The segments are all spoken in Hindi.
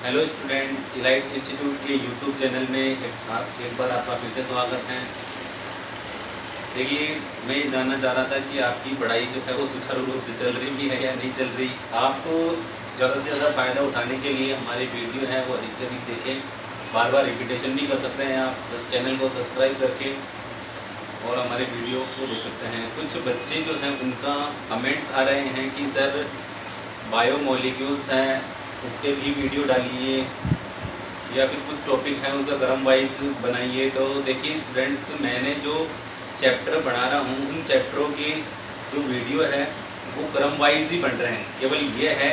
हेलो स्टूडेंट्स, इलाइट इंस्टीट्यूट के यूट्यूब चैनल में एक बार आपका फिर से स्वागत है। देखिए, मैं जानना चाह रहा था कि आपकी पढ़ाई जो है वो सुचारू रूप से चल रही भी है या नहीं चल रही। आपको ज़्यादा से ज़्यादा फ़ायदा उठाने के लिए हमारी वीडियो है वो अधिक से अधिक देखें, बार बार रिपीटेशन भी कर सकते हैं आप चैनल को सब्सक्राइब करके और हमारे वीडियो को देख सकते हैं। कुछ बच्चे जो हैं उनका कमेंट्स आ रहे हैं कि सर बायोमोलिक्यूल्स हैं उसके भी वीडियो डालिए या फिर कुछ टॉपिक है उसका क्रम वाइज बनाइए। तो देखिए स्टूडेंट्स, मैंने जो चैप्टर बना रहा हूँ उन चैप्टरों के जो वीडियो है वो क्रम वाइज ही बन रहे हैं। केवल ये है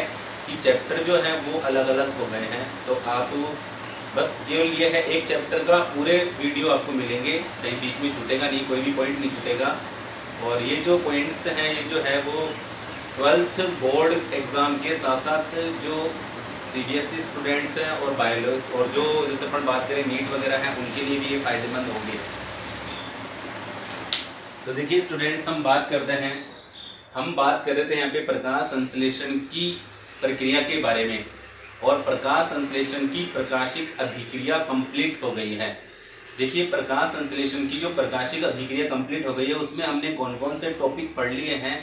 कि चैप्टर जो है वो अलग अलग हो गए हैं। तो आप बस केवल ये है, एक चैप्टर का पूरे वीडियो आपको मिलेंगे, कहीं बीच में छूटेगा नहीं, कोई भी पॉइंट नहीं छूटेगा। और ये जो पॉइंट्स हैं ये जो है वो 12th बोर्ड एग्ज़ाम के साथ साथ जो सीबीएसई स्टूडेंट्स हैं और बायोलॉजी और जो जैसे अपन बात करें नीट वगैरह हैं उनके लिए भी ये फ़ायदेमंद होंगे। तो देखिए स्टूडेंट्स, हम बात कर रहे थे यहाँ पे प्रकाश संश्लेषण की प्रक्रिया के बारे में। और प्रकाश संश्लेषण की प्रकाशिक अभिक्रिया कंप्लीट हो गई है। देखिए, प्रकाश संश्लेषण की जो प्रकाशिक अभिक्रिया कंप्लीट हो गई है उसमें हमने कौन कौन से टॉपिक पढ़ लिए हैं।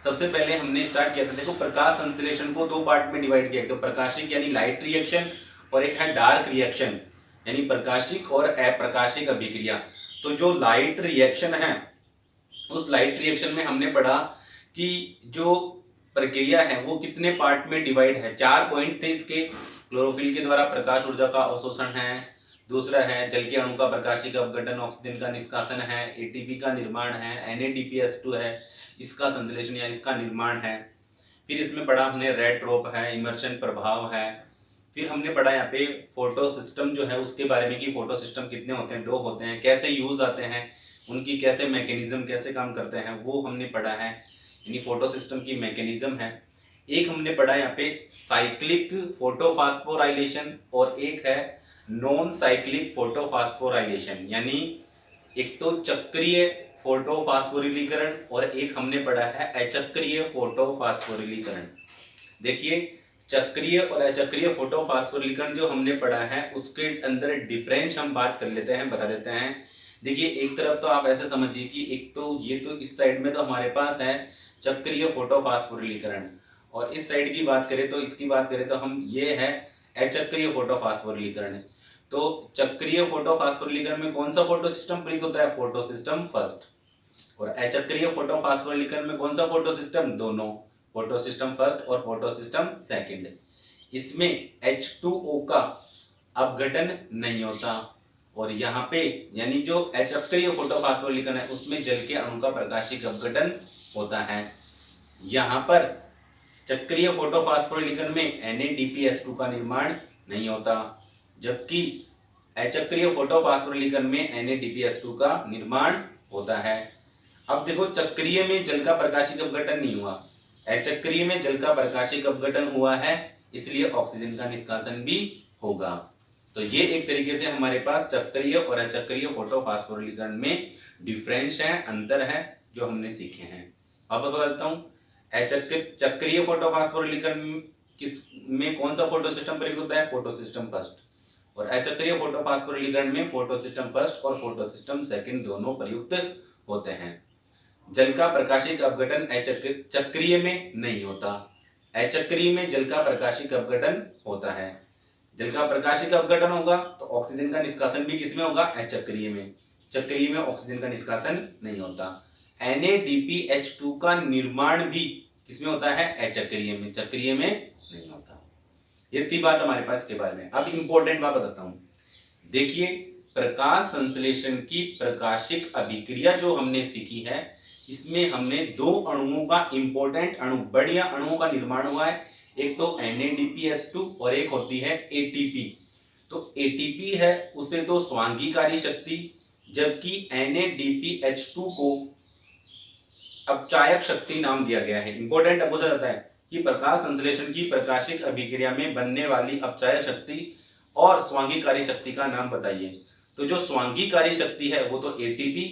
सबसे पहले हमने स्टार्ट किया था, देखो प्रकाश संश्लेषण को दो पार्ट में डिवाइड किया। तो प्रकाशिक यानी लाइट रिएक्शन और एक है डार्क रिएक्शन यानी प्रकाशिक और अप्रकाशिक अभिक्रिया। तो जो लाइट रिएक्शन है उस लाइट रिएक्शन में हमने पढ़ा कि जो प्रक्रिया है वो कितने पार्ट में डिवाइड है। 4 पॉइंट थे इसके। क्लोरोफिल के द्वारा प्रकाश ऊर्जा का अवशोषण है, दूसरा है जल के अणु का प्रकाशिक अपघटन, ऑक्सीजन का निष्कासन है, एटीपी का निर्माण है, NADPH2 है, इसका संश्लेषण या इसका निर्माण है। फिर इसमें पढ़ा हमने रेड ट्रोप है, इमर्शन प्रभाव है। फिर हमने पढ़ा यहाँ पे फोटो सिस्टम जो है उसके बारे में कि फोटो सिस्टम कितने होते हैं, 2 होते हैं, कैसे यूज आते हैं, उनकी कैसे मैकेनिज्म कैसे काम करते हैं वो हमने पढ़ा है। यानी फोटो सिस्टम की मैकेनिज्म है। एक हमने पढ़ा यहाँ पे साइक्लिक फोटोफास्फोराइलेशन और एक है नॉन साइक्लिक फोटोफास्फोराइलेशन। यानी एक तो चक्रीय फोटोफास्फोरिलीकरण और एक हमने पढ़ा है अचक्रीय फोटोफास्फोरिलीकरण। देखिए, चक्रीय और अचक्रीय फोटोफास्फोरिलीकरण जो हमने पढ़ा है उसके अंदर डिफरेंस हम बात कर लेते हैं, बता देते हैं। देखिए, एक तरफ तो आप ऐसे समझिए कि एक तो ये तो इस साइड में तो हमारे पास है चक्रीय फोटोफास्फोरिलीकरण और इस साइड की बात करें तो इसकी बात करें तो हम ये है अचक्रीय फोटोफास्फोरिलीकरण। तो चक्रीय फोटोफास्फोरिलीकरण में कौन सा फोटो सिस्टम प्रयुक्त होता है? Photo system first. और अचक्रीय फोटोफास्फोरिलीकरण में कौन सा फोटो सिस्टम? दोनों, फोटो सिस्टम फर्स्ट और फोटो सिस्टम सेकंड। इसमें H2O का अपघटन नहीं होता और यहाँ पे यानी जो अचक्रीय फोटोफास्फोरिलीकरण है उसमें जल के अणु का प्रकाशिक अपघटन होता है। यहाँ पर चक्रीय फोटोफास्फोरिलीकरण में NADPH2 का निर्माण नहीं होता, जबकि अचक्रीय फोटोफास्फोरिलीकरण में NADPH2 का निर्माण होता है। अब देखो, चक्रीय में जल का प्रकाशिक अपघटन नहीं हुआ, अचक्रीय में जल का प्रकाशिक अपघटन हुआ है, इसलिए ऑक्सीजन का निष्कासन भी होगा। तो ये एक तरीके से हमारे पास चक्रीय और अचक्रीय फोटोफास्फोरिलीकरण में डिफरेंस है, अंतर है जो हमने सीखे हैं। अब बताता हूँ, चक्रीय फोटोफास्फोरिलीकरण किस में कौन सा फोटो सिस्टम प्रयुक्त होता है? Photo system first. और अचक्रीय फोटोफास्फोरिलीकरण में फोटो सिस्टम फर्स्ट और फोटो सिस्टम सेकंड दोनों प्रयुक्त होते हैं। जल का प्रकाशिक अपघटन चक्रीय में नहीं होता, अचक्रीय में जल का प्रकाशिक अपघटन होता है। जल का प्रकाशिक अपघटन होगा तो ऑक्सीजन का निष्कासन भी किसमें होगा? अचक्रीय में। चक्रीय में ऑक्सीजन का निष्कासन नहीं होता। NADPH2 का निर्माण भी किसमें होता है? अचक्रीय में, चक्रीय में नहीं होता। ये थी बात हमारे पास के बारे में। अब इंपॉर्टेंट बात बताता हूं। देखिए, प्रकाश संश्लेषण की प्रकाशिक अभिक्रिया जो हमने सीखी है इसमें हमने 2 अणुओं का, इंपॉर्टेंट अणु, बढ़िया अणुओं का निर्माण हुआ है। एक तो NADPH2 और एक होती है ATP। तो ATP है उसे तो स्वांगीकारी शक्ति, जबकि NADPH2 को अपचायक शक्ति नाम दिया गया है। इंपॉर्टेंट अब पूछा जाता है कि प्रकाश संश्लेषण की प्रकाशिक अभिक्रिया में बनने वाली अपचायक शक्ति और स्वांगीकारी शक्ति का नाम बताइए। तो जो स्वांगीकारी शक्ति है वो तो ATP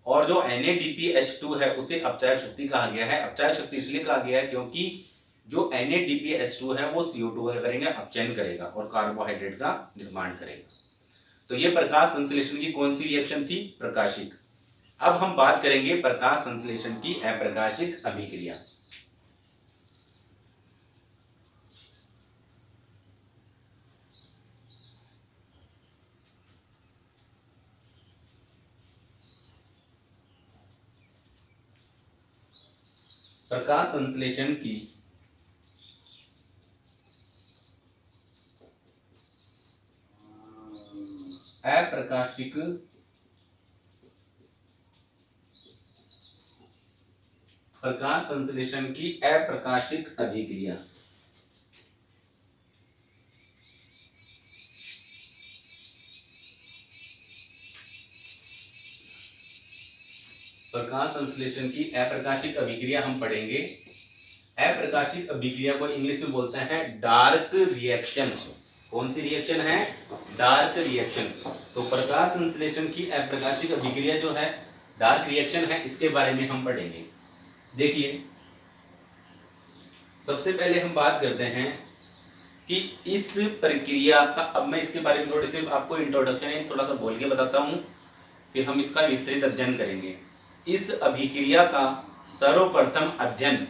और जो NADPH2 है उसे अपचायक शक्ति कहा गया है। अपचायक शक्ति इसलिए कहा गया है क्योंकि जो NADPH2 है वो CO2 का करेंगे अपचयन करेगा और कार्बोहाइड्रेट का निर्माण करेगा। तो ये प्रकाश संश्लेषण की कौन सी रिएक्शन थी? प्रकाशिक। अब हम बात करेंगे प्रकाश संश्लेषण की अप्रकाशिक अभिक्रिया। प्रकाश संश्लेषण की अप्रकाशिक प्रकाश संश्लेषण की अप्रकाशिक अभिक्रिया। प्रकाश संश्लेषण की अप्रकाशिक अभिक्रिया हम पढ़ेंगे। अप्रकाशिक अभिक्रिया को इंग्लिश में बोलते हैं डार्क रिएक्शन। कौन सी रिएक्शन है? Dark reaction. तो प्रकाश संश्लेषण की अप्रकाशिक अभिक्रिया जो है डार्क रिएक्शन है, इसके बारे में हम पढ़ेंगे। देखिए, सबसे पहले हम बात करते हैं कि इस प्रक्रिया का, अब मैं इसके बारे में थोड़ी सी आपको इंट्रोडक्शन थोड़ा सा बोल के बताता हूं, फिर हम इसका विस्तृत अध्ययन करेंगे। इस अभिक्रिया का सर्वप्रथम अध्ययन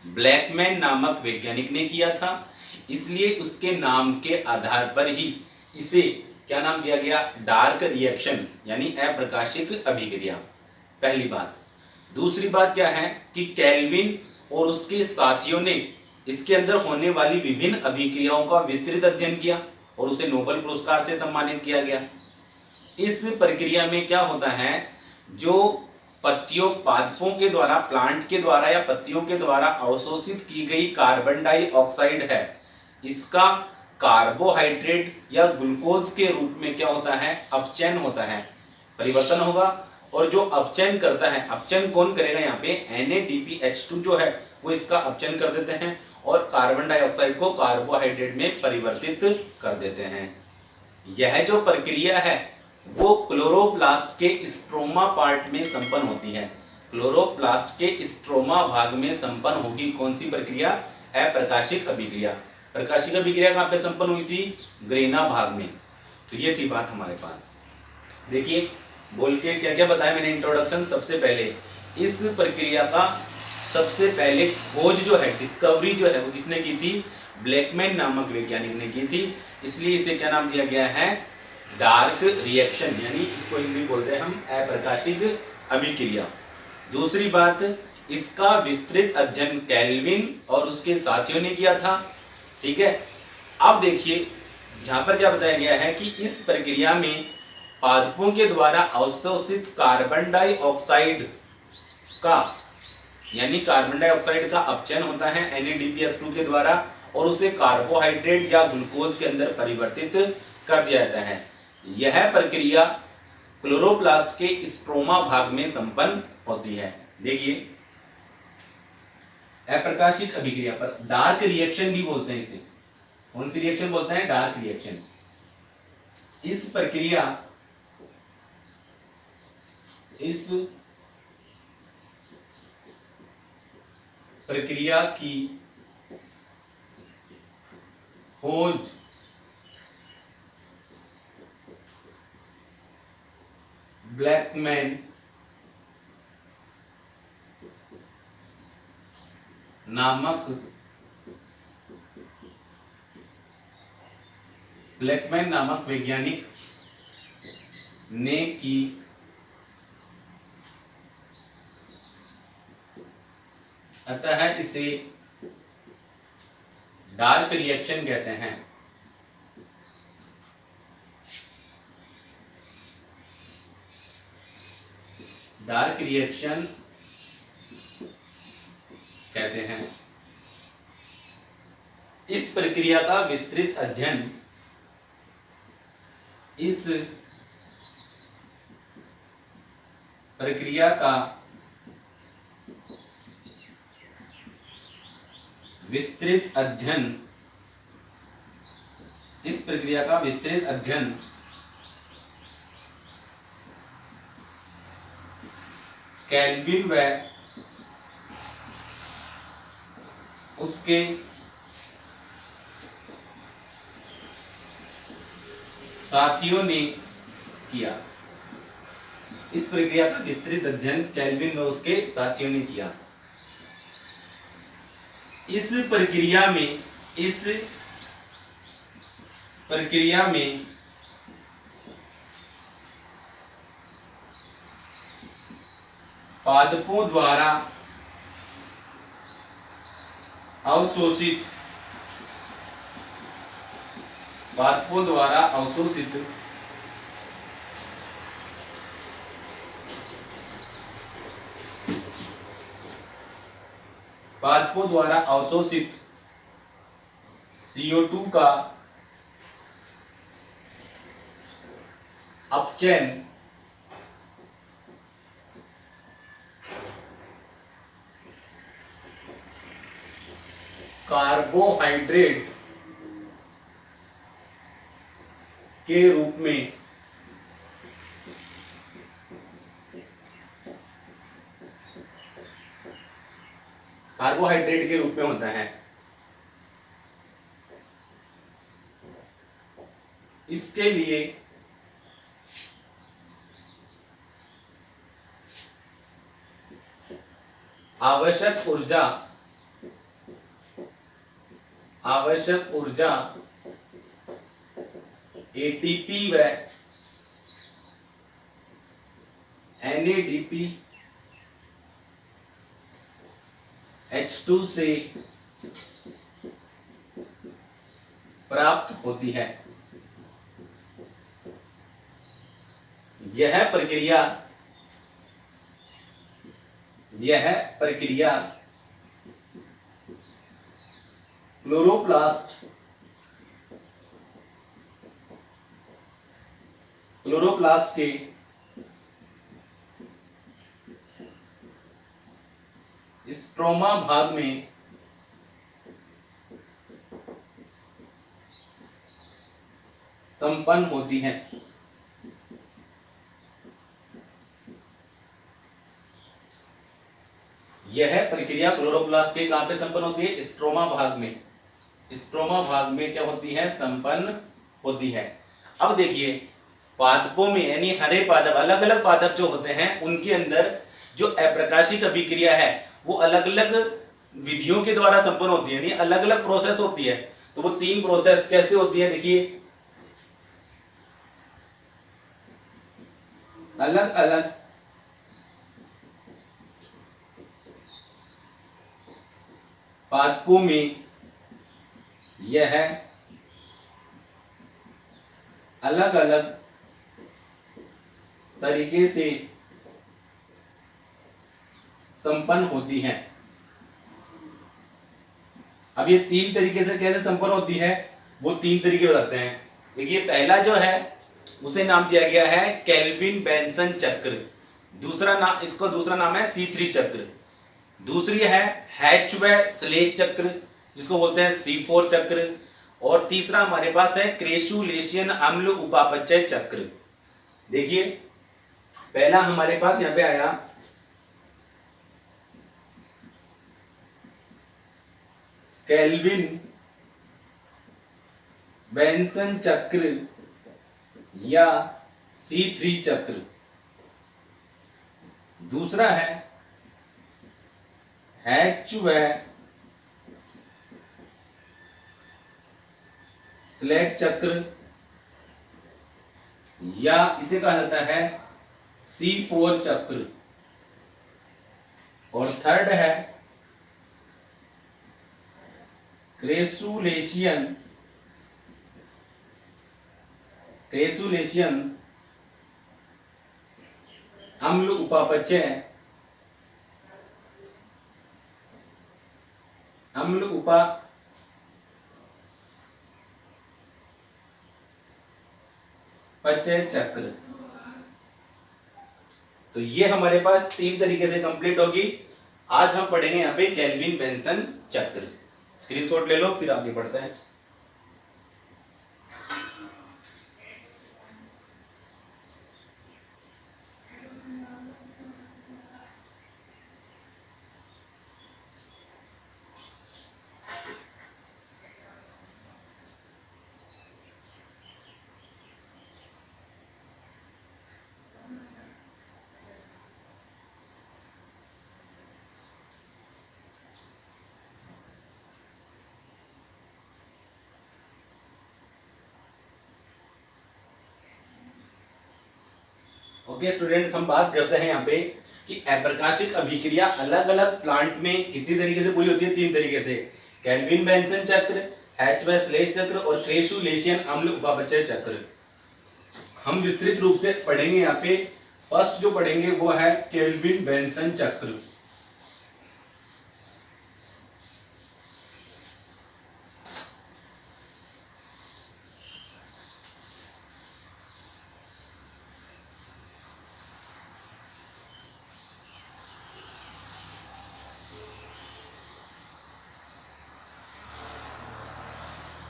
ब्लैकमैन नामक वैज्ञानिक ने किया था, इसलिए उसके नाम के आधार पर ही इसे क्या नाम दिया गया? डार्क रिएक्शन यानी अप्रकाशिक अभिक्रिया। पहली बात। दूसरी बात क्या है कि केल्विन और उसके साथियों ने इसके अंदर होने वाली विभिन्न अभिक्रियाओं का विस्तृत अध्ययन किया और उसे नोबेल पुरस्कार से सम्मानित किया गया। इस प्रक्रिया में क्या होता है, जो पत्तियों पादपों के द्वारा, प्लांट के द्वारा या पत्तियों के द्वारा अवशोषित की गई कार्बन डाइऑक्साइड है, इसका कार्बोहाइड्रेट या ग्लूकोज के रूप में क्या होता है? अपचयन होता है, परिवर्तन होगा। और जो अपचयन करता है, अपचयन कौन करेगा? यहाँ पे NADPH2 जो है वो इसका अपचयन कर देते हैं और कार्बन डाइऑक्साइड को कार्बोहाइड्रेट में परिवर्तित कर देते हैं। यह जो प्रक्रिया है वो क्लोरोप्लास्ट के स्ट्रोमा पार्ट में संपन्न होती है। क्लोरोप्लास्ट के स्ट्रोमा भाग में संपन्न होगी कौन सी प्रक्रिया? अप्रकाशिक अभिक्रिया। प्रकाशिक अभिक्रिया कहाँ पे संपन्न हुई थी? ग्रेना भाग में। तो ये थी बात हमारे पास। देखिए, बोल के क्या क्या बताया मैंने इंट्रोडक्शन। सबसे पहले इस प्रक्रिया का सबसे पहले खोज जो है, डिस्कवरी जो है वो किसने की थी? ब्लैकमैन नामक वैज्ञानिक ने की थी, इसलिए इसे क्या नाम दिया गया है? डार्क रिएक्शन, यानी इसको हिंदी बोलते हैं हम अप्रकाशिक अभिक्रिया। दूसरी बात, इसका विस्तृत अध्ययन केल्विन और उसके साथियों ने किया था। ठीक है। अब देखिए, जहां पर क्या बताया गया है कि इस प्रक्रिया में पादपों के द्वारा अवशोषित कार्बन डाइऑक्साइड का, यानी कार्बन डाइऑक्साइड का अपचयन होता है NADPH2 के द्वारा और उसे कार्बोहाइड्रेट या ग्लूकोज के अंदर परिवर्तित कर दिया जाता है। यह प्रक्रिया क्लोरोप्लास्ट के स्ट्रोमा भाग में संपन्न होती है। देखिए, अप्रकाशिक अभिक्रिया पर डार्क रिएक्शन भी बोलते हैं इसे। कौन सी रिएक्शन बोलते हैं? Dark reaction. इस प्रक्रिया की खोज ब्लैकमैन नामक वैज्ञानिक ने की। अतः इसे डार्क रिएक्शन कहते हैं। डार्क रिएक्शन कहते हैं। इस प्रक्रिया का विस्तृत अध्ययन, इस प्रक्रिया का विस्तृत अध्ययन, इस प्रक्रिया का विस्तृत अध्ययन केल्विन व उसके साथियों ने किया। इस प्रक्रिया का विस्तृत अध्ययन केल्विन व उसके साथियों ने किया। इस प्रक्रिया में पादपों द्वारा अवशोषित CO2 का अपचयन कार्बोहाइड्रेट के रूप में होता है। इसके लिए आवश्यक ऊर्जा ATP व NADP H2 से प्राप्त होती है। यह प्रक्रिया क्लोरोप्लास्ट के स्ट्रोमा भाग में संपन्न होती है। यह प्रक्रिया क्लोरोप्लास्ट के कहां पे संपन्न होती है? स्ट्रोमा भाग में। स्ट्रोमा भाग में क्या होती है? संपन्न होती है। अब देखिए पादपों में यानी हरे पादप, अलग अलग पादप जो होते हैं उनके अंदर जो अप्रकाशिक अभिक्रिया है वो अलग अलग विधियों के द्वारा संपन्न होती है, यानी अलग अलग प्रोसेस होती है। तो वो 3 प्रोसेस कैसे होती है? देखिए अलग अलग पादपों में यह अलग अलग तरीके से संपन्न होती हैं। अब ये 3 तरीके से कैसे संपन्न होती है वो 3 तरीके बताते हैं। देखिए पहला जो है उसे नाम दिया गया है केल्विन बेंसन चक्र। दूसरा नाम है C3 चक्र। दूसरी है हैच व स्लेश चक्र जिसको बोलते हैं C4 चक्र। और तीसरा हमारे पास है क्रेसुलेशियन अम्ल उपापचय चक्र। देखिए पहला हमारे पास यहां पे आया केल्विन बेंसन चक्र या C3 चक्र। दूसरा है हैच व स्लेश चक्र या इसे कहा जाता है C4 चक्र। और थर्ड है क्रेसुलेशियन अम्ल उपापचय चक्र। तो ये हमारे पास 3 तरीके से कंप्लीट होगी। आज हम पढ़ेंगे यहाँ पे केल्विन बेंसन चक्र। स्क्रीनशॉट ले लो फिर आगे बढ़ते हैं। ओके स्टूडेंट्स, हम बात करते हैं यहाँ पे कि अप्रकाशिक अभिक्रिया अलग अलग प्लांट में कितनी तरीके से पूरी होती है, 3 तरीके से। केल्विन बेंसन चक्र, हैचवे-स्लेज चक्र और क्रे-शू-लेशियन अम्ल उपापचय चक्र। हम विस्तृत रूप से पढ़ेंगे यहाँ पे। फर्स्ट जो पढ़ेंगे वो है केल्विन बेंसन चक्र।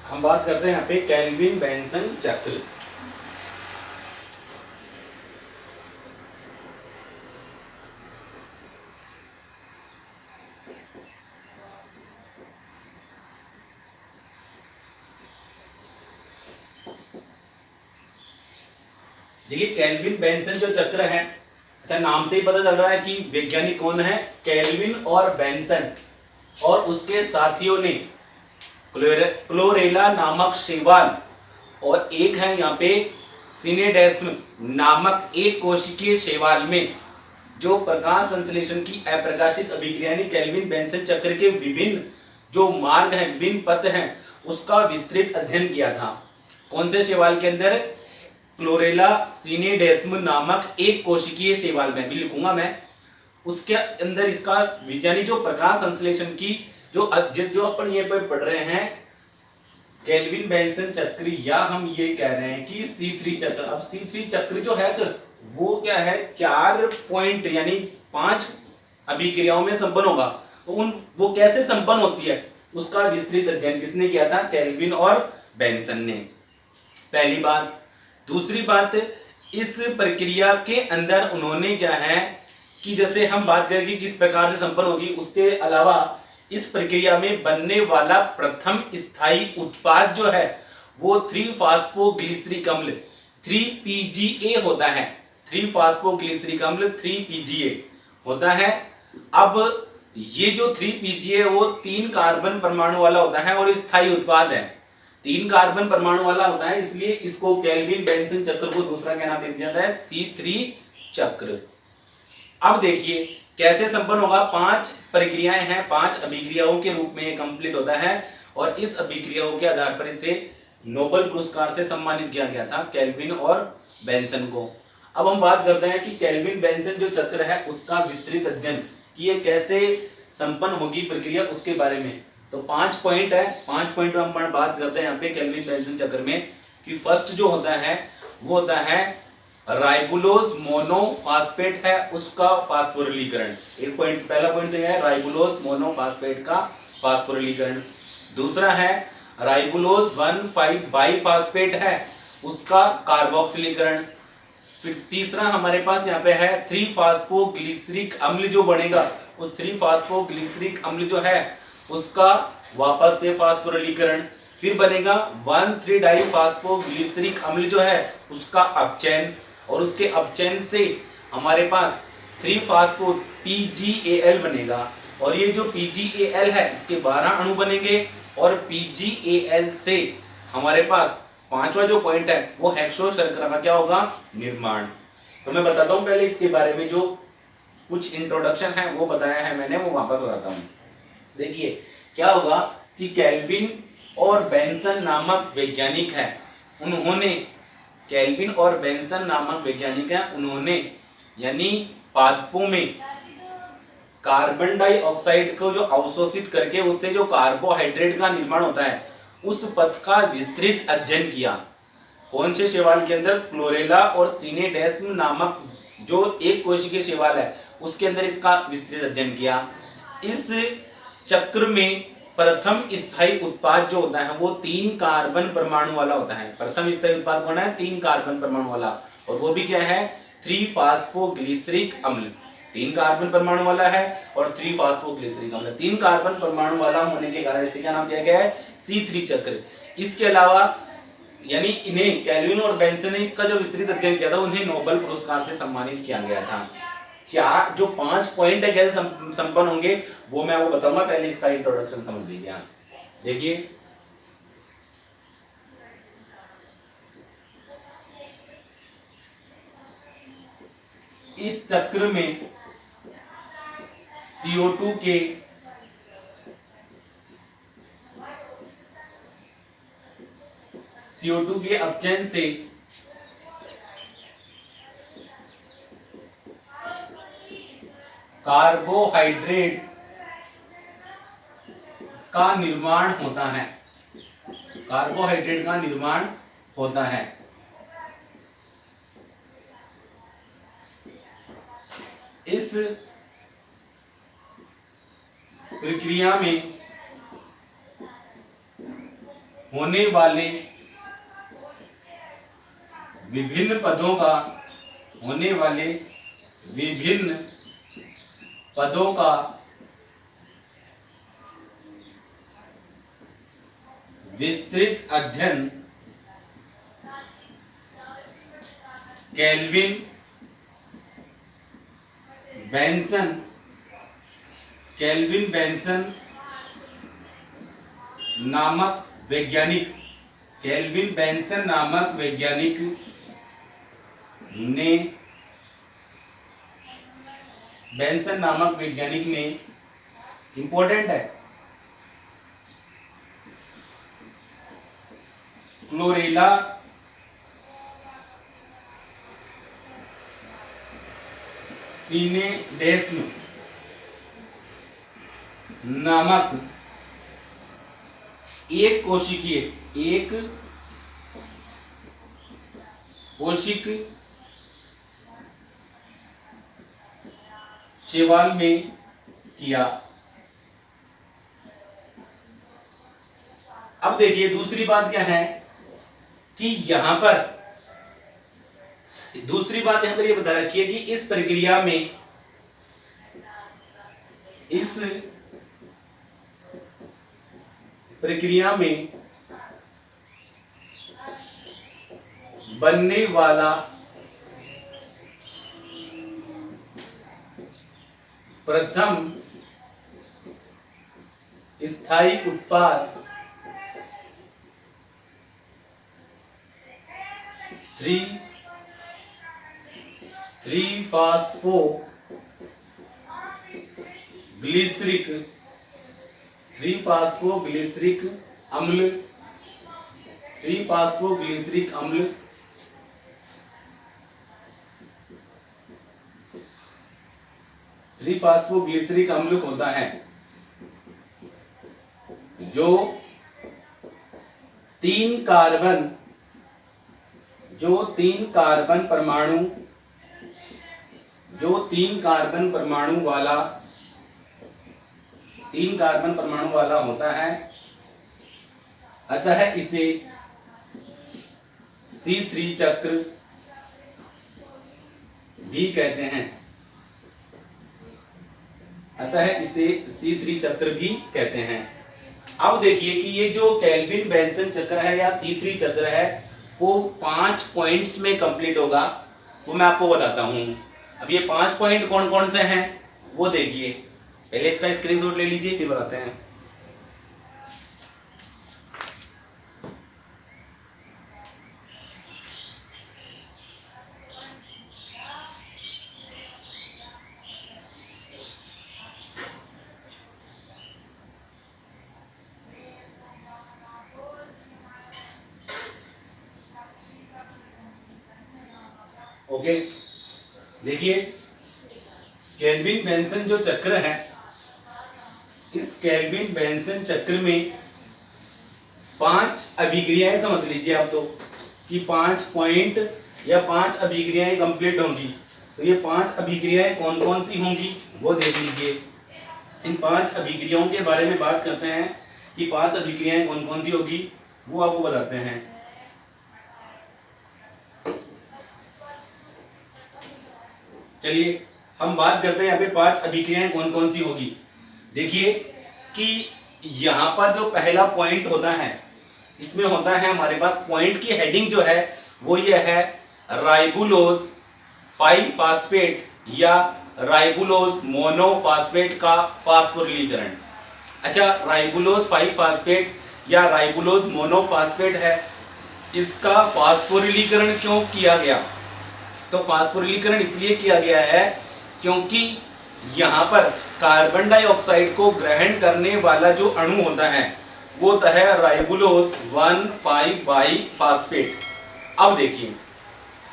हम बात करते हैं यहाँ पे केल्विन बेंसन चक्र। देखिए केल्विन बेंसन जो चक्र है, अच्छा नाम से ही पता चल रहा है कि वैज्ञानिक कौन है, केल्विन और बेंसन, और उसके साथियों ने क्लोरेला नामक शैवाल और एक है यहाँ पे सिनेडेस्म नामक एक कोशिकीय शैवाल में जो प्रकाश संश्लेषण की अप्रकाशिक अभिक्रिया यानी केल्विन बेंसन चक्र के विभिन्न जो मार्ग हैं, विभिन्न पथ हैं, उसका विस्तृत अध्ययन किया था। कौन से शैवाल के अंदर? क्लोरेला सिनेडेस्म नामक एक कोशिकीय शैवाल में भी लिखूंगा मैं। उसके अंदर इसका यानी जो प्रकाश संश्लेषण की जो अपन ये पर पढ़ रहे हैं केल्विन बेंसन चक्र, या हम ये कह रहे हैं कि C3 चक्र। अब C3 चक्र जो है वो क्या है, 4 पॉइंट यानी 5 अभिक्रियाओं में संपन्न होगा। तो वो कैसे संपन्न होती है उसका विस्तृत अध्ययन किसने किया था? केल्विन और बेंसन ने। पहली बात। दूसरी बात, इस प्रक्रिया के अंदर उन्होंने क्या है कि जैसे हम बात करें कि किस प्रकार से संपन्न होगी, उसके अलावा इस प्रक्रिया में बनने वाला प्रथम स्थायी उत्पाद जो है वो 3-फास्फोग्लिसरिक अम्ल 3PGA होता है। 3-फास्फोग्लिसरिक अम्ल 3PGA होता है। अब ये जो 3PGA वो 3 कार्बन परमाणु वाला होता है और स्थायी उत्पाद है। 3 कार्बन परमाणु वाला होता है, इसलिए इसको केल्विन बेंसन चक्र को दूसरा क्या नाम दे दिया जाता है? C3 चक्र। अब देखिए कैसे संपन्न होगा। 5 प्रक्रियाएं हैं, 5 अभिक्रियाओं के रूप में कंप्लीट होता है और इस अभिक्रियाओं के आधार पर इसे नोबेल पुरस्कार से सम्मानित किया गया था केल्विन और बेंसन को। अब हम बात करते हैं कि केल्विन बेंसन जो चक्र है उसका विस्तृत अध्ययन कि ये कैसे संपन्न होगी प्रक्रिया, उसके बारे में। तो 5 पॉइंट है, 5 पॉइंट में हम बात करते हैं यहाँ पे केल्विन बेंसन चक्र में कि फर्स्ट जो होता है वो होता है राइबुलोज मोनोफॉस्फेट है उसका फास्फोरिलीकरण। एक पॉइंट, पहला पॉइंट तो है राइबुलोज मोनोफॉस्फेट का फास्फोरिलीकरण। दूसरा है राइबुलोज 1,5 बाइफॉस्फेट है उसका कार्बोक्सिलीकरण। फिर तीसरा हमारे पास यहाँ पे है 3-फास्फोग्लिसरिक अम्ल जो बनेगा, उस 3-फास्फोग्लिसरिक अम्ल जो है उसका वापस से फास्फोरिलीकरण। फिर बनेगा 1,3-डाइफास्फोग्लिसरिक अम्ल जो है उसका अपचयन, और उसके अपचयन से हमारे पास 3-फास्फो PGAL बनेगा। और ये जो PGAL है इसके 12 अणु बनेंगे और PGAL से हमारे पास 5वां जो पॉइंट है वो हेक्सो शर्करा का क्या होगा? निर्माण। तो मैं बताता हूँ पहले इसके बारे में, जो कुछ इंट्रोडक्शन है वो बताया है मैंने, वो वापस बताता हूँ। देखिए क्या होगा कि केल्विन और बेंसन नामक वैज्ञानिक है, उन्होंने केल्विन और बेंसन नामक वैज्ञानिक है, उन्होंने यानी पादपों में कार्बन डाइऑक्साइड को जो अवशोषित करके उससे जो कार्बोहाइड्रेट का निर्माण होता है उस पथ का विस्तृत अध्ययन किया। कौन से शैवाल के अंदर? क्लोरेला और सिनेडेस्म नामक जो एक कोशिकीय शैवाल है उसके अंदर इसका विस्तृत अध्ययन किया। इस चक्र में प्रथम स्थायी उत्पाद जो होता है वो 3 कार्बन परमाणु वाला होता है। प्रथम स्थायी उत्पाद कौन है? 3 कार्बन परमाणु वाला, और वो भी क्या है? 3-फास्फोग्लिसरिक अम्ल। 3 कार्बन परमाणु वाला है और 3-फास्फोग्लिसरिक अम्ल। 3 कार्बन परमाणु वाला होने के कारण इसे क्या नाम दिया गया है? C3 चक्र। इसके अलावा यानी इन्हें केल्विन और बेंसन ने इसका जो विस्तृत अध्ययन किया था उन्हें नोबेल पुरस्कार से सम्मानित किया गया था। 5 पॉइंट है कैसे संपन्न होंगे वो मैं वो बताऊंगा, पहले इसका इंट्रोडक्शन समझ लीजिए आप। देखिए इस चक्र में CO2 के अपचयन से कार्बोहाइड्रेट का निर्माण होता है। कार्बोहाइड्रेट का निर्माण होता है। इस प्रक्रिया में होने वाले विभिन्न पदों का विस्तृत अध्ययन केल्विन बेंसन नामक वैज्ञानिक ने इंपॉर्टेंट है, क्लोरेला सीनेडेस्म नामक एक कोशिक शैवाल में किया। अब देखिए दूसरी बात क्या है कि यहां पर ये बता रखी है कि इस प्रक्रिया में बनने वाला प्रथम स्थायी उत्पाद 3-फॉस्फोग्लिसरिक अम्ल 3-फॉस्फोग्लिसरिक अम्ल होता है, जो 3 कार्बन परमाणु वाला होता है। अतः इसे C3 चक्र भी कहते हैं। अब देखिए कि ये जो केल्विन बेंसन चक्र है या C3 चक्र है वो 5 पॉइंट्स में कंप्लीट होगा, वो मैं आपको बताता हूं। अब ये 5 पॉइंट कौन कौन से हैं वो देखिए, पहले इसका स्क्रीनशॉट ले लीजिए फिर बताते हैं। ओके, देखिए केल्विन बेंसन जो चक्र है, इस केल्विन बेंसन चक्र में 5 अभिक्रियाएं समझ लीजिए आप तो कि 5 पॉइंट या 5 अभिक्रियाएं कंप्लीट होंगी। तो ये 5 अभिक्रियाएं कौन कौन सी होंगी वो देख लीजिए। इन 5 अभिक्रियाओं के बारे में बात करते हैं कि 5 अभिक्रियाएं कौन कौन सी होगी वो आपको बताते हैं। चलिए हम बात करते हैं यहाँ पे 5 अभिक्रियाएं कौन कौन सी होगी। देखिए कि यहाँ पर जो पहला पॉइंट होता है, इसमें होता है हमारे पास पॉइंट की हेडिंग जो है वो ये है राइबुलोज 5-फास्फेट या राइबुलोज मोनोफास्फेट का फास्फोरिलीकरण। अच्छा, राइबुलोज 5-फास्फेट या राइबुलोज मोनोफास्फेट है, इसका फास्फोरिलीकरण क्यों किया गया? तो फास्फोरिलीकरण इसलिए किया गया है क्योंकि यहाँ पर कार्बन डाइऑक्साइड को ग्रहण करने वाला जो अणु होता है वो होता है राइबुलोज 1,5-बाईफास्फेट। अब देखिए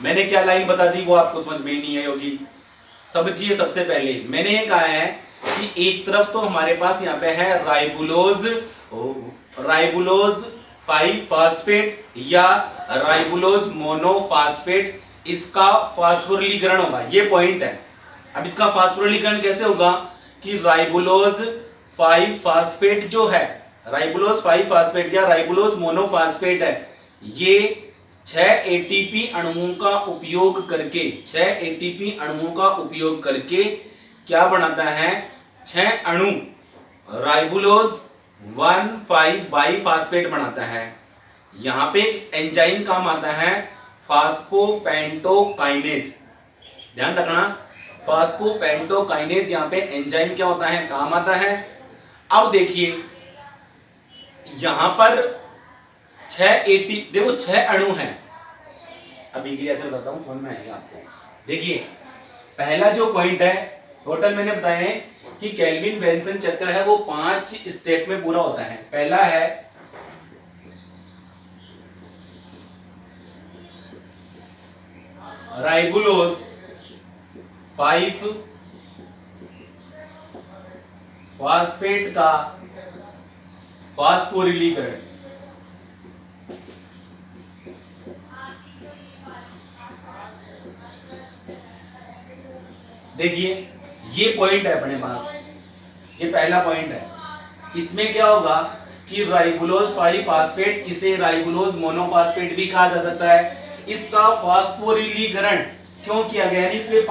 मैंने क्या लाइन बता दी वो आपको समझ में नहीं आई होगी। समझिए, सबसे पहले मैंने ये कहा है कि एक तरफ तो हमारे पास यहाँ पे है राइबुलोज 5-फास्फेट या राइबुलोज मोनोफास्फेट, इसका फास्फोरिलीकरण होगा, ये पॉइंट है। अब इसका फास्फोरिलीकरण कैसे होगा कि राइबुलोज 5-फास्फेट जो है, राइबुलोज 5-फास्फेट या राइबुलोज मोनोफास्फेट है, ये 6 एटीपी अणुओं का उपयोग करके 6 एटीपी अणुओं का उपयोग करके क्या बनाता है, 6 अणु राइबुलोज 1,5-बाईफास्फेट बनाता है। यहां पे एंजाइम काम आता है फास्फोपेंटोकाइनेज, ध्यान रखना, फास्फोपेंटोकाइनेज यहाँ पे एंजाइम क्या होता है, काम आता है। अब देखिए यहां पर 6 देखो 6 अणु हैं, अभिक्रिया से बताता हूं, समझ में आएगा आपको। देखिए पहला जो पॉइंट है, टोटल मैंने बताया है कि केल्विन बेंसन चक्र है वो 5 स्टेट में पूरा होता है। पहला है राइबुलोज 5-फास्फेट का फास्फोरिलीकरण। देखिए ये पॉइंट है अपने पास, ये पहला पॉइंट है। इसमें क्या होगा कि राइबुलोज 5-फास्फेट, इसे राइबुलोज मोनोफास्फेट भी कहा जा सकता है। इसका फास्फोरिलीकरण क्यों किया गया है, इसमें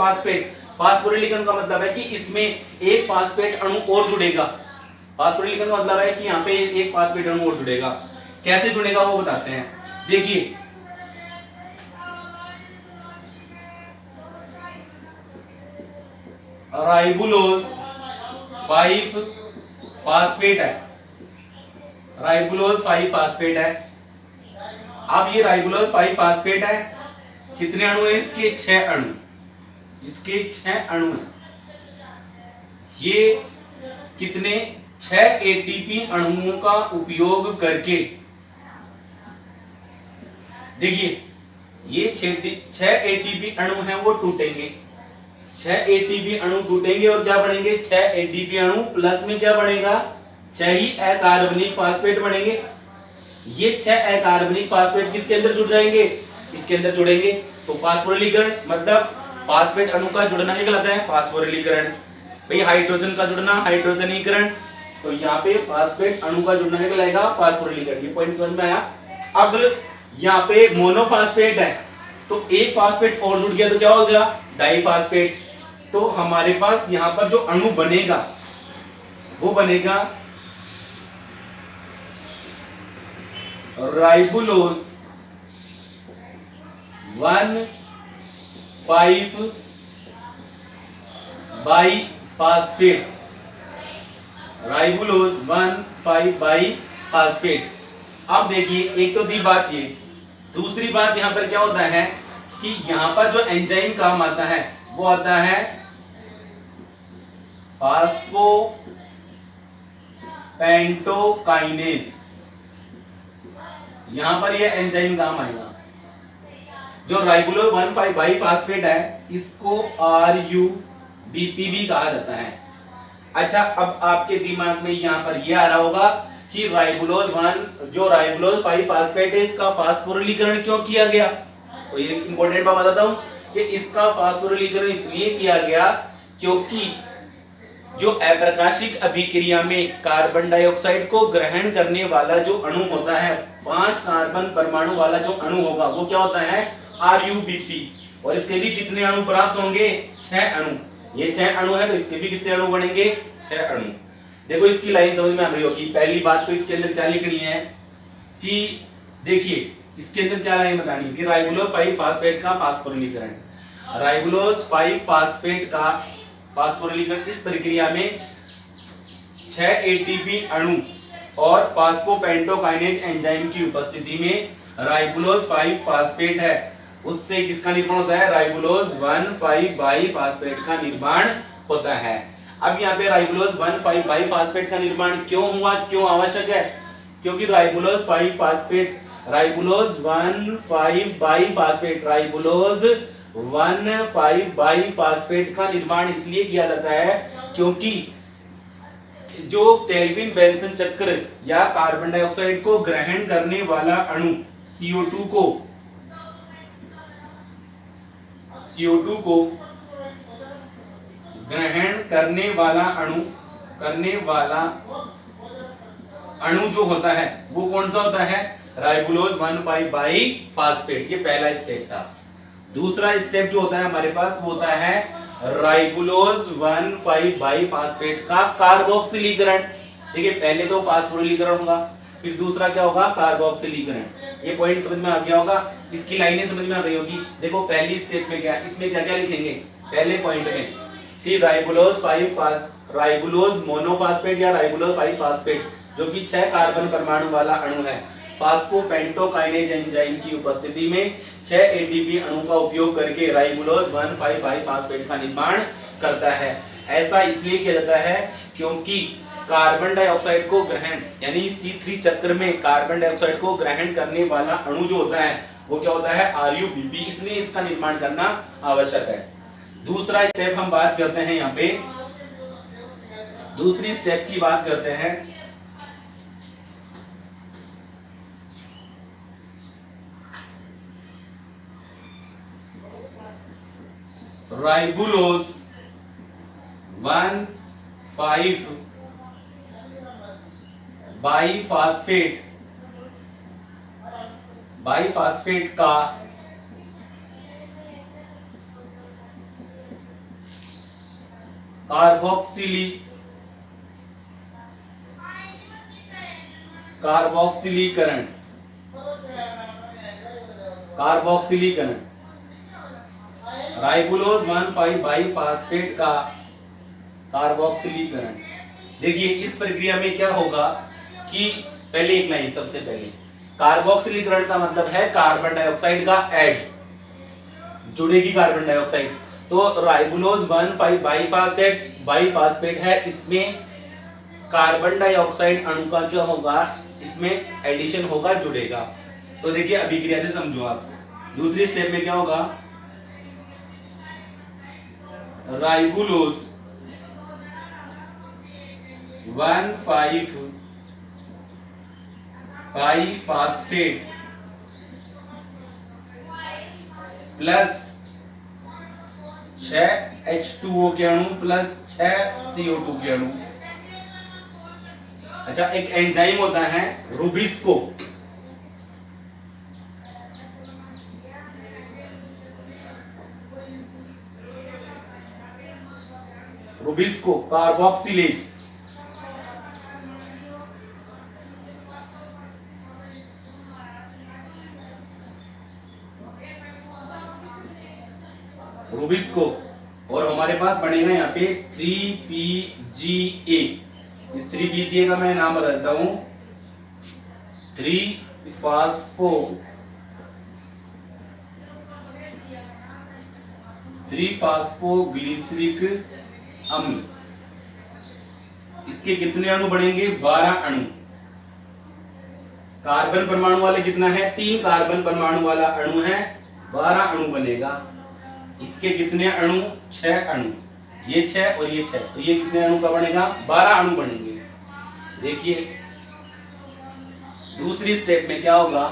फास्फोरिलीकरण का मतलब है कि इसमें एक फास्फेट अणु और जुड़ेगा। फास्फोरिलीकरण का मतलब है कि यहाँ पे एक फास्फेट अणु और जुड़ेगा। कैसे जुड़ेगा वो बताते हैं। देखिए राइबुलोज 5-फास्फेट है, राइबुलोज 5-फास्फेट है। अब ये राइबुलोज 5-फास्फेट है, कितने अणु हैं इसके, 6 अणु, इसके 6 अणु हैं। ये कितने, 6 एटीपी अणुओं का उपयोग करके, देखिए ये 6 एटीपी अणु हैं वो टूटेंगे, 6 एटीपी अणु टूटेंगे और क्या बनेंगे, 6 एटीपी अणु प्लस में क्या बनेगा, 6 ही अकार्बनिक फास्फेट बनेंगे। ये 6 अकार्बनिक फास्फेट किसके अंदर जुड़ जाएंगे, इसके अंदर जुड़ेंगे। तो फास्फोरिलीकरण मतलब फास्फेट अणु का जुड़ना कहलाता है फास्फोरिलीकरण। भाई हाइड्रोजन का जुड़ना हाइड्रोजनीकरण, तो यहाँ पे फास्फेट अणु का जुड़ना कहलाएगा फास्फोरिलीकरण। ये पॉइंट समझ में आया। अब यहाँ पे मोनोफास्फेट है, तो एक फास्फेट और जुड़ गया तो क्या हो गया, डाइफास्फेट। तो हमारे पास यहाँ पर जो अणु बनेगा वो बनेगा राइबुलोज 1,5-बाईफास्फेट, राइबुलोज 1,5-बाईफास्फेट। अब देखिए एक तो दी बात ये, दूसरी बात यहां पर क्या होता है कि यहां पर जो एंजाइम काम आता है वो आता है फास्फोपेंटोकाइनेज। यहां पर ये एंजाइम काम आएगा। जो राइबुलोज 1,5-बाईफास्फेट है इसको RUBP भी कहा जाता है। अच्छा, अब आपके दिमाग में यहां पर ये आ रहा होगा कि राइबुलोज 5-फास्फेट है, इसका फास्फोरिलीकरण क्यों किया गया। तो ये इंपॉर्टेंट बात बताता हूं कि इसका फास्फोरिलीकरण इसलिए किया गया क्योंकि जो अप्रकाशिक अभिक्रिया में कार्बन डाइऑक्साइड को ग्रहण करने वाला जो अणु होता है, 5 कार्बन परमाणु वाला जो अणु होगा वो क्या होता है, RUBP। और इसके भी कितने अणु प्राप्त होंगे, 6 अणु। ये 6 अणु है तो इसके भी कितने अणु बनेंगे, 6 अणु। देखो इसकी लाइन समझ में आ रही होगी। पहली बात तो इसके अंदर क्या लिखनी है कि देखिए इसके अंदर क्या लाइन बतानी है कि राइबुलोज 5-फास्फेट का फास्फोरिलीकरण, राइबुलोज 5-फास्फेट का फास्फोरिलीकरण इस प्रक्रिया में 6 एटीपी अणु और फास्फोपेंटोकाइनेज एंजाइम की उपस्थिति में राइबुलोज 5-फास्फेट है उससे किसका निर्माण होता है, राइबोलोज 1,5 बाईफास्फेट का निर्माण होता है। अब यहाँ पे राइबोलोज 1,5 बाईफास्फेट का निर्माण क्यों हुआ, क्यों आवश्यक है, क्योंकि राइबोलोज 1,5 बाईफास्फेट का निर्माण इसलिए किया जाता है क्योंकि जो केल्विन बेंसन चक्र या कार्बन डाइऑक्साइड को ग्रहण करने वाला अणु CO2 को ग्रहण करने वाला अणु जो होता है वो कौन सा होता है, राइबोलोज 1,5 बाईफास्फेट। ये पहला स्टेप था। दूसरा स्टेप जो होता है हमारे पास वो होता है राइबोलोज 1,5 बाईफास्फेट का कार्बोक्सिलीकरण। देखिए पहले तो फास्फोरिलीकरण होगा, फिर दूसरा क्या होगा, कार्बोक्सिलीकरण। ये पॉइंट समझ में आ गया होगा, इसकी लाइनें समझ में आ गई होगी। देखो पहली स्टेप में क्या, इसमें क्या क्या लिखेंगे, पहले पॉइंट में कि राइबोलोज मोनोफास्फेट या राइबोलोज बाईफास्फेट जो कि 6 कार्बन परमाणु वाला अणु है, फास्फोपेंटोकाइनेज एंजाइम की उपस्थिति में 6 एटीपी अणु का उपयोग करके राइबोलोज 1,5 बाईफास्फेट का निर्माण करता है। ऐसा इसलिए किया जाता है क्योंकि कार्बन डाइऑक्साइड को ग्रहण यानी C3 चक्र में कार्बन डाइऑक्साइड को ग्रहण करने वाला अणु जो होता है वो क्या होता है, RuBP, इसलिए इसका निर्माण करना आवश्यक है। दूसरा स्टेप हम बात करते हैं, यहाँ पे दूसरी स्टेप की बात करते हैं। राइबोलोज 1,5 बाईफास्फेट का कार्बोक्सिलीकरण राइबोलोज 1,5 बाईफास्फेट का कार्बोक्सिलीकरण। देखिए इस प्रक्रिया में क्या होगा कि पहले एक लाइन, सबसे पहले कार्बोक्सिलीकरण का मतलब है कार्बन डाइऑक्साइड का ऐड, जुड़ेगी कार्बन डाइऑक्साइड। तो राइबोलोज 1,5 बाईफास्फेट है, इसमें कार्बन डाइऑक्साइड अणु का क्या होगा, इसमें एडिशन होगा, जुड़ेगा। तो देखिए अभिक्रिया से समझो आप। दूसरी स्टेप में क्या होगा, राइबोलोज 1,5 बाईफास्फेट प्लस 6 H2O के अणु प्लस 6 CO2 के अणु। अच्छा, एक एंजाइम होता है रूबिस्को, कार्बोक्सिलेज। रूबिस्को, और हमारे पास बनेगा यहाँ पे 3PGA। इस 3PGA का मैं नाम बदलता हूं 3-फास्फोग्लिसरिक अम्ल। इसके कितने अणु बनेंगे, 12 अणु। कार्बन परमाणु वाले कितना है, 3 कार्बन परमाणु वाला अणु है, 12 अणु बनेगा। इसके कितने अणु, 6 अणु, ये 6 और ये 6, तो ये कितने अणु का बनेगा, 12 अणु बनेंगे। देखिए दूसरी स्टेप में क्या होगा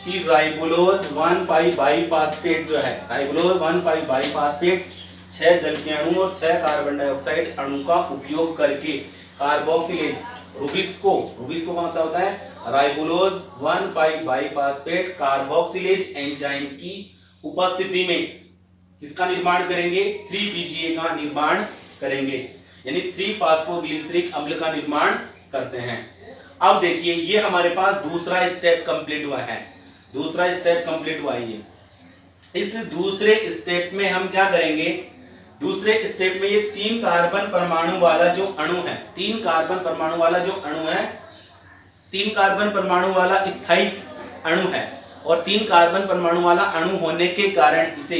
कि राइबोलोज 1,5 बाईफास्फेट जो है, राइबोलोज 1,5 बाईफास्फेट 6 जल के अणु और 6 कार्बन डाइऑक्साइड अणु का उपयोग करके कार्बोक्सिलेज रूबिस्को का मतलब होता है राइबोलोज 1,5 बाईफास्फेट कार्बोक्सिलेज एंजाइम की उपस्थिति में किसका निर्माण करेंगे, 3PGA का निर्माण करेंगे, यानी 3-फास्फोग्लिसरिक अम्ल का निर्माण करते हैं। अब देखिए ये हमारे पास दूसरा स्टेप कंप्लीट हुआ है, दूसरा स्टेप कंप्लीट हुआ है। इस दूसरे स्टेप में हम क्या करेंगे, दूसरे स्टेप में ये 3 कार्बन परमाणु वाला जो अणु है, 3 कार्बन परमाणु वाला जो अणु है, 3 कार्बन परमाणु वाला स्थायी अणु है, और 3 कार्बन परमाणु वाला अणु होने के कारण इसे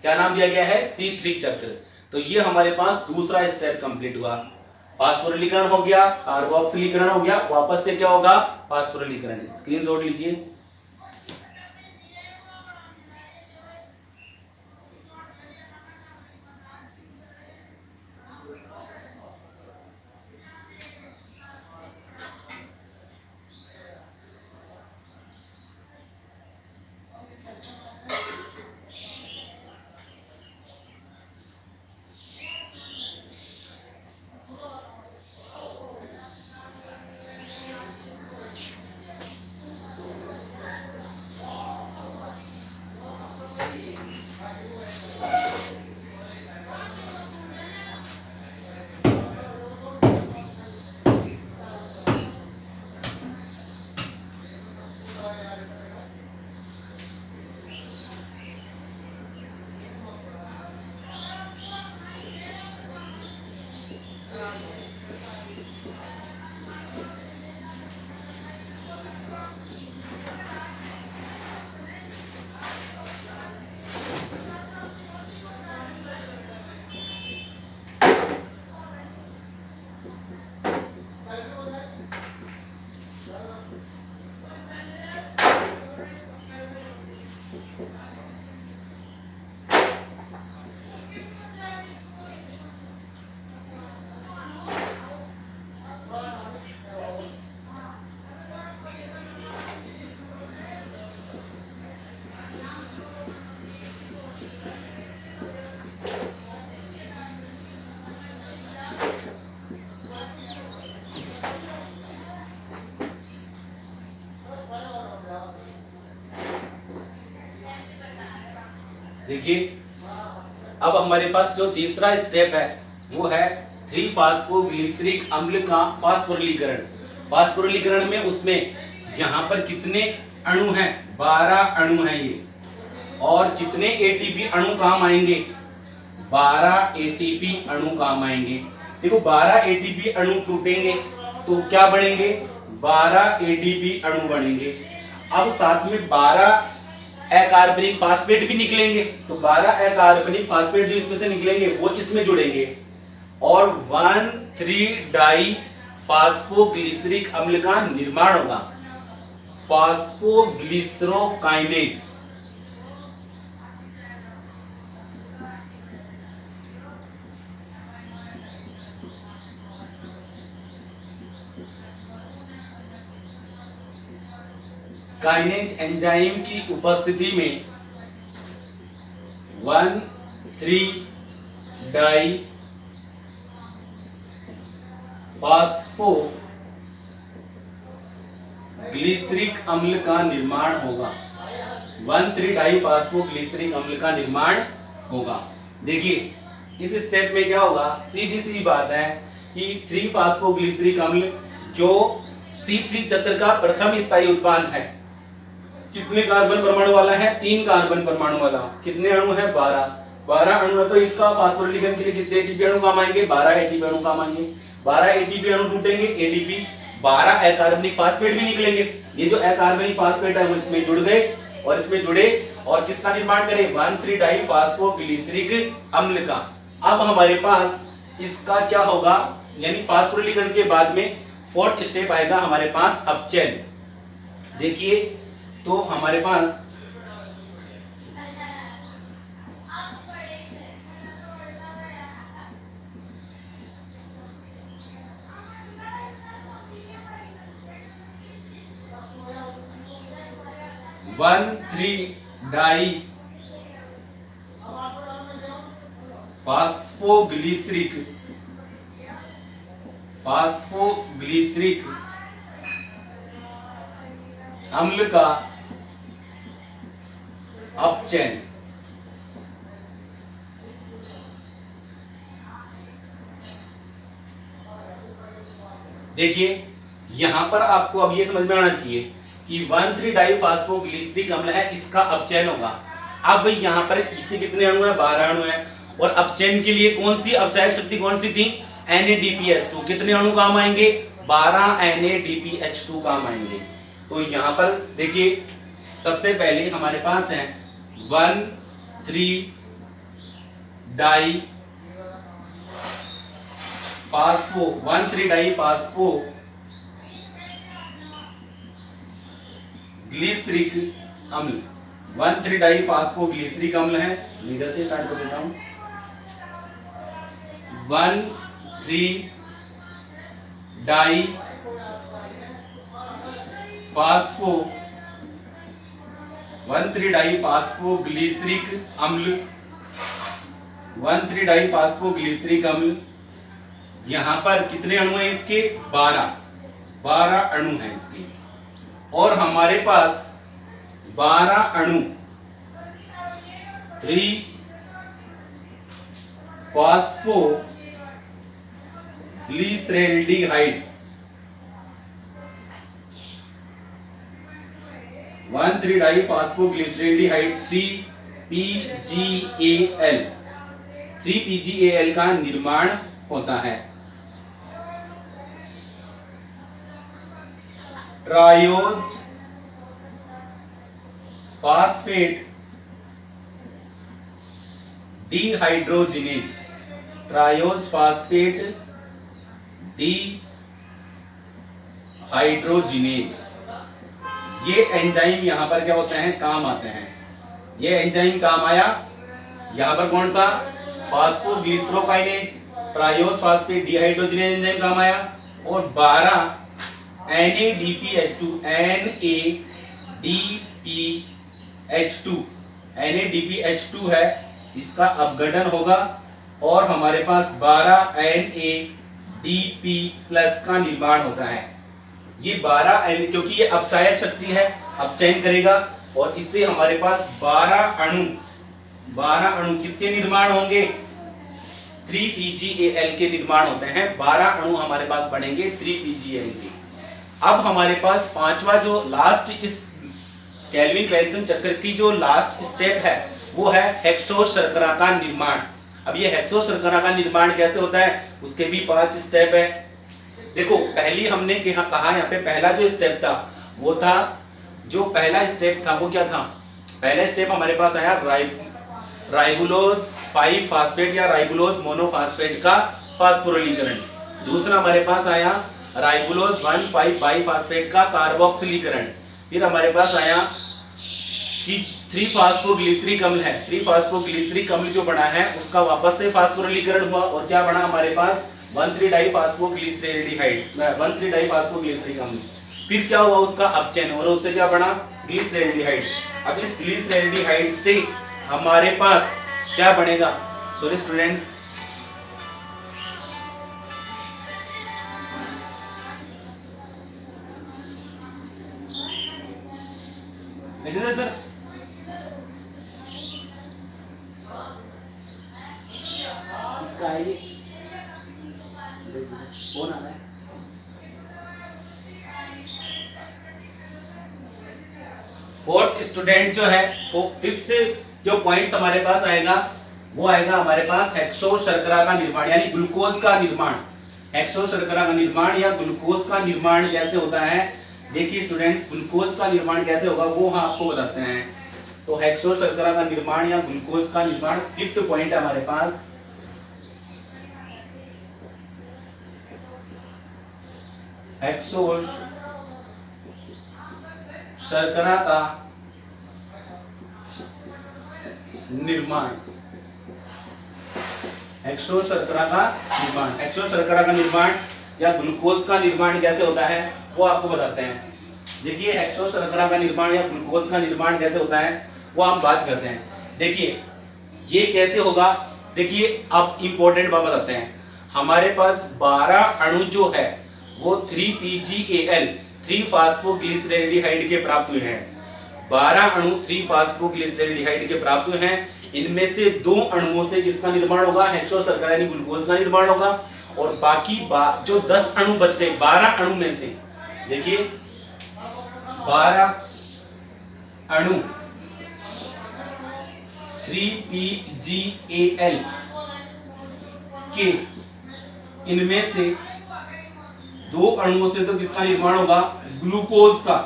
क्या नाम दिया गया है, C3 चक्र। तो ये हमारे पास दूसरा स्टेप कंप्लीट हुआ। फास्फोरिलीकरण हो गया, कार्बोक्सिलीकरण हो गया, वापस से क्या होगा, फास्फोरिलीकरण। स्क्रीनशॉट लीजिए। देखिए अब हमारे पास जो तीसरा स्टेप है वो है 3-फॉस्फोग्लिसरिक अम्ल का फास्फोरिलीकरण। फास्फोरिलीकरण में उसमें यहाँ पर कितने अणु हैं, 12 अणु हैं ये, और कितने एटीपी अणु काम आएंगे, 12 एटीपी अणु काम आएंगे। देखो 12 एटीपी अणु टूटेंगे तो क्या बनेंगे, 12 एटीपी अणु बनेंगे। अब साथ में 12 अकार्बनिक फास्फेट भी निकलेंगे, तो 12 अकार्बनिक फास्फेट जो इसमें से निकलेंगे वो इसमें जुड़ेंगे और 1,3-डाई फास्फोग्लिसरिक अम्ल का निर्माण होगा, फास्फोग्लिसरोकाइनेज। काइनेज एंजाइम की उपस्थिति में 1,3-डाई फास्फोग्लिसरिक अम्ल का निर्माण होगा, 1,3-डाई फास्फोग्लिसरिक अम्ल का निर्माण होगा। देखिए इस स्टेप में क्या होगा, सीधी सी बात है कि 3-फास्फोग्लिसरिक अम्ल जो C3 चक्र का प्रथम स्थायी उत्पाद है, कितने कार्बन परमाणु वाला है, 3 कार्बन परमाणु वाला। कितने अणु है, 12 अणु है, तो इसका फास्फोरिलीकरण के लिए कितने एटीपी अणु काम आएंगे, 12 एटीपी अणु काम आएंगे। 12 एटीपी अणु टूटेंगे, एटीपी 12 अकार्बनिक फास्फेट भी निकलेंगे। ये जो अकार्बनिक फास्फेट है वो इसमें जुड़ गए और इसमें जुड़े और किसका निर्माण करें, 1,3-डाई फास्फोग्लिसरिक अम्ल का। अब हमारे पास इसका क्या होगा, यानी फास्फोरिलीकरण के बाद में 4th स्टेप आएगा हमारे पास अपचयन। देखिए तो हमारे पास वन 3-डाई फास्फोग्लिसरिक अम्ल का अपचयन। देखिए यहां पर आपको अब ये समझ में आना चाहिए कि 1,3-डाई फास्फोग्लिसरिक अम्ल है, इसका अपचयन होगा। अब यहां पर इसके कितने अणु है, 12 अणु है, और अपचयन के लिए कौन सी अपचायक शक्ति कौन सी थी, NADPH2। कितने अणु काम आएंगे, 12 NADPH2 काम आएंगे। तो यहां पर देखिए सबसे पहले हमारे पास है 1,3-डाई-फास्फो ग्लिसरिक अम्ल। 1,3-डाई-फास्फो ग्लिसरिक अम्ल है। इधर से स्टार्ट कर देता हूं। 1,3-डाई-फास्फो ग्लिसरिक अम्ल। 1,3-डाई-फास्फो ग्लिसरिक अम्ल। यहां पर कितने अणु हैं इसके? 12 अणु हैं इसके। और हमारे पास 12 अणु 3-फॉस्फोग्लिसरैल्डिहाइड 1,3-डाई-फास्फोग्लिसरैल्डिहाइड 3PGAL का निर्माण होता है। Triose phosphate dehydrogenase. Triose phosphate dehydrogenase ये एंजाइम यहां पर क्या होते हैं? काम आते हैं। ये एंजाइम काम आया यहां पर कौन सा? फास्फोग्लिसरोकाइनेज ट्रायोज फास्फेट डिहाइड्रोजिनेज एंजाइम काम आया। और 12 NADPH2 है, इसका अपघटन होगा और हमारे पास 12 NADP+ का निर्माण होता है। ये 12 क्योंकि ये अपचायक शक्ति है, अपचयन करेगा और इससे हमारे पास 12 अणु किसके निर्माण होंगे? 3PGAL के निर्माण होते हैं। 12 अणु हमारे पास बनेंगे 3PGAL के। अब हमारे पास पांचवा जो लास्ट इस केल्विन बेंसन चक्र की जो लास्ट स्टेप है वो है हेक्सोस शर्करा का निर्माण। अब ये हेक्सोस शर्करा का निर्माण कैसे होता है उसके भी 5 स्टेप है। देखो पहली हमने कहा यहाँ पे पहला जो स्टेप था वो था, जो पहला स्टेप था वो क्या था? पहला स्टेप हमारे पास आया राइबुलोज 5 फास्फेट या राइबुलोज मोनोफास्फेट का फास्फोरिलीकरण। दूसरा हमारे पास आया राइबुलोज 1,5 बाईफास्फेट का कार्बोक्सिलीकरण। फिर हमारे पास आया कि 3-फॉस्फोग्लिसरिक अम्ल है। 3-फॉस्फोग्लिसरिक अम्ल जो बना है उसका वापस से फास्फोरिलीकरण हुआ और क्या बना हमारे पास? 1,3-डाई-फास्फोग्लिसरैल्डिहाइड 1,3-डाई-फास्फोग्लिसरिक अम्ल। फिर क्या हुआ? उसका अपचयन और उससे क्या बना? ग्लिसरैल्डिहाइड। अब इस ग्लिसरैल्डिहाइड से हमारे पास क्या बनेगा? सॉरी स्टूडेंट्स, सर इसका है ये कौन आ रहा है? फोर्थ स्टूडेंट जो है, फिफ्थ जो पॉइंट्स हमारे पास आएगा वो आएगा हमारे पास हेक्सोस शर्करा का निर्माण यानी ग्लूकोज का निर्माण। हेक्सोस शर्करा का निर्माण या ग्लूकोज का निर्माण कैसे होता है? देखिए स्टूडेंट्स, ग्लूकोज का निर्माण कैसे होगा वो हम आपको बताते हैं। तो हेक्सोस शर्करा का निर्माण या ग्लूकोज का निर्माण, फिफ्थ पॉइंट है हमारे पास। हेक्सोस शर्करा का निर्माण। हेक्सोस शर्करा का निर्माण, हेक्सोस शर्करा का निर्माण या ग्लूकोज का निर्माण कैसे होता है वो आपको बताते हैं। देखिए हेक्सोस शर्करा का निर्माण या ग्लूकोज का निर्माण कैसे होता है वो हम बात करते हैं। देखिए ये कैसे होगा, देखिए अब इंपॉर्टेंट बात बताते हैं। हमारे पास 12 अणु जो है वो 3PGAL 3-फॉस्फोग्लिसरैल्डिहाइड के प्राप्त हुए हैं। 12 अणु 3-फॉस्फोग्लिसरैल्डिहाइड के प्राप्त हुए हैं। इनमें से 2 अणुओं से किसका निर्माण होगा? हेक्सोस शर्करा यानी ग्लूकोज का निर्माण होगा। और बाकी जो 10 अणु बच गए 12 अणु में से, देखिए 12 अणु 3PGAL के, इनमें से 2 अणुओं से तो किसका निर्माण होगा? ग्लूकोज का।